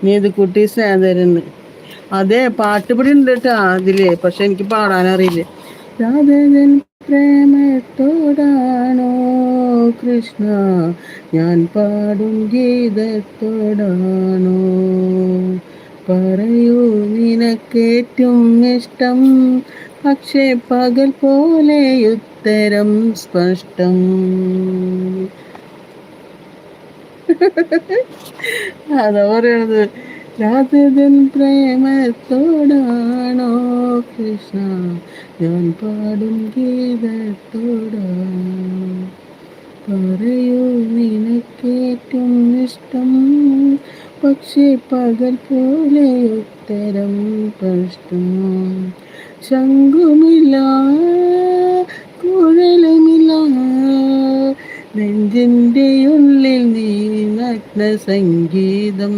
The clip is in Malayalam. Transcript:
നീതുക്കുട്ടി സ്നേഹതരുന്ന്. അതെ, പാട്ട് ഇവിടെ ഉണ്ട് കേട്ടാ അതില്, പക്ഷെ എനിക്ക് പാടാനറിയില്ല. രാധകൻ പ്രേമത്തോടാണോ കൃഷ്ണ ഞാൻ പാടും ഗീതത്തോടാണോ? പറയൂ നിനക്കേറ്റവും ഇഷ്ടം, പക്ഷേ പകൽ പോലെ ഉത്തരം സ്പഷ്ടം. അതാ പറയണത്. രാധകൻ പ്രേമത്തോടാണോ കൃഷ്ണ ഞാൻ പാടും ഗീതത്തോടാണോ? പറയൂ നിനക്കേറ്റവും ഇഷ്ടം, പക്ഷേ പകൽ പോലെ ഉത്തരം സ്പഷ്ടം. ശംഖുമില്ല കുഴലുമില്ല, നെഞ്ചിൻ്റെ ഉള്ളിൽ നീ നഗ്ന സംഗീതം.